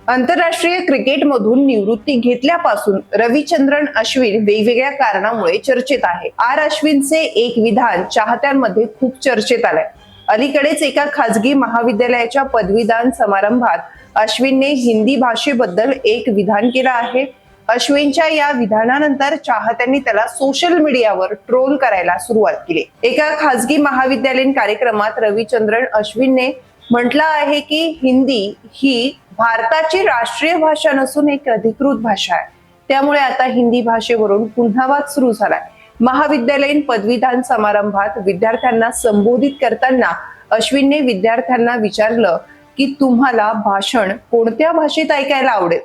आंतरराष्ट्रीय क्रिकेटमधून निवृत्ती घेतल्यापासून रविचंद्रन अश्विन वेगवेगळ्या कारणामुळे चर्चेत आहे. अश्विनचे एक विधान चाहत्यांमध्ये खूप चर्चेत आलंय. अलीकडेच एका खासगी महाविद्यालयाच्या पदवीदान समारंभात अश्विनने हिंदी भाषेबद्दल एक विधान केलं आहे. अश्विनच्या या विधानानंतर चाहत्यांनी त्याला सोशल मीडियावर ट्रोल करायला सुरुवात केली. एका खासगी महाविद्यालयीन कार्यक्रमात रविचंद्रन अश्विनने म्हटलं आहे की हिंदी ही भारताची राष्ट्रीय भाषा नसून एक अधिकृत भाषा आहे. त्यामुळे आता हिंदी भाषेवरून पुन्हा वाद सुरू झालाय. महाविद्यालयीन पदवीदान समारंभात विद्यार्थ्यांना संबोधित करताना अश्विनने विद्यार्थ्यांना विचारलं की तुम्हाला भाषण कोणत्या भाषेत ऐकायला आवडेल,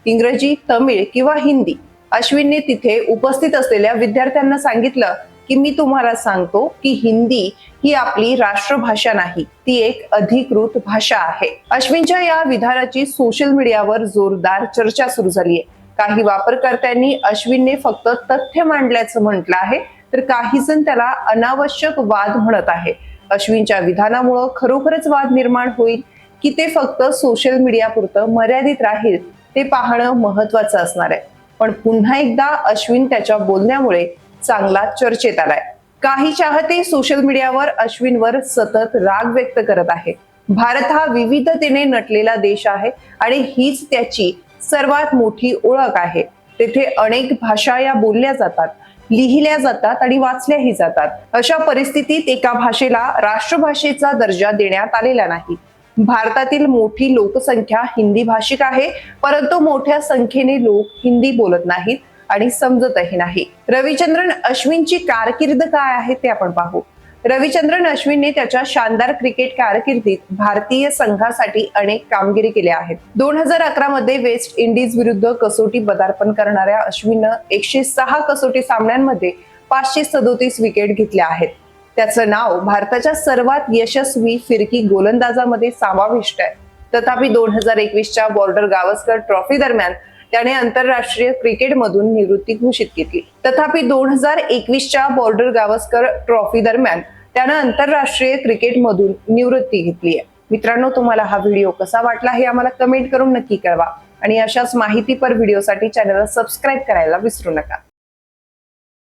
इंग्रजी, तमिळ किंवा हिंदी? अश्विनने तिथे उपस्थित असलेल्या विद्यार्थ्यांना सांगितलं की मी तुम्हाला सांगतो की हिंदी ही आपली राष्ट्रभाषा नाही, ती एक अधिकृत भाषा आहे. अश्विनच्या या विधानाची सोशल मीडियावर जोरदार चर्चा सुरू झाली आहे. काही वापरकर्त्यांनी अश्विनने फक्त तथ्य मांडल्याचं म्हटलं आहे, तर काही जण त्याला अनावश्यक वाद म्हणत आहे. अश्विनच्या विधानामुळे खरोखरच वाद निर्माण होईल की ते फक्त सोशल मीडिया पुरतं मर्यादित राहील ते पाहणं महत्वाचं असणार आहे. पण पुन्हा एकदा अश्विन त्याच्या बोलण्यामुळे चांगला चर्चेत आलाय. काही चाहते सोशल मीडियावर अश्विनवर सतत राग व्यक्त करत आहे. भारत हा विविधतेने नटलेला देश आहे आणि हीच त्याची सर्वात मोठी ओळख आहे. तेथे अनेक भाषा या बोलल्या जातात, लिहिल्या जातात आणि वाचल्याही जातात. अशा परिस्थितीत एका भाषेला राष्ट्रभाषेचा दर्जा देण्यात आलेला नाही. भारतातील मोठी लोकसंख्या हिंदी भाषिक आहे, परंतु मोठ्या संख्येने लोक हिंदी बोलत नाहीत आणि समजतही नाही. रविचंद्रन अश्विनची कारकीर्द काय आहे ते आपण पाहू. रविचंद्रन अश्विनने त्याच्या शानदार क्रिकेट कारकिर्दीत भारतीय संघासाठी अनेक कामगिरी केल्या आहेत. 2011 मध्ये वेस्ट इंडिज विरुद्ध कसोटी पदार्पण करणाऱ्या अश्विननं 106 कसोटी सामन्यांमध्ये 537 विकेट घेतल्या आहेत. त्याचं नाव भारताच्या सर्वात यशस्वी फिरकी गोलंदाजामध्ये समाविष्ट आहे. तथापि 2021च्या बॉर्डर गावस्कर ट्रॉफी दरम्यान त्याने आंतरराष्ट्रीय क्रिकेटमधून निवृत्ती घोषित केली. तथापि 2021च्या बॉर्डर गावस्कर ट्रॉफी दरम्यान त्यानं आंतरराष्ट्रीय क्रिकेटमधून निवृत्ती घेतली आहे. मित्रांनो, तुम्हाला हा व्हिडिओ कसा वाटला हे आम्हाला कमेंट करून नक्की कळवा आणि अशाच माहितीपर व्हिडिओसाठी चॅनलला सबस्क्राईब करायला विसरू नका.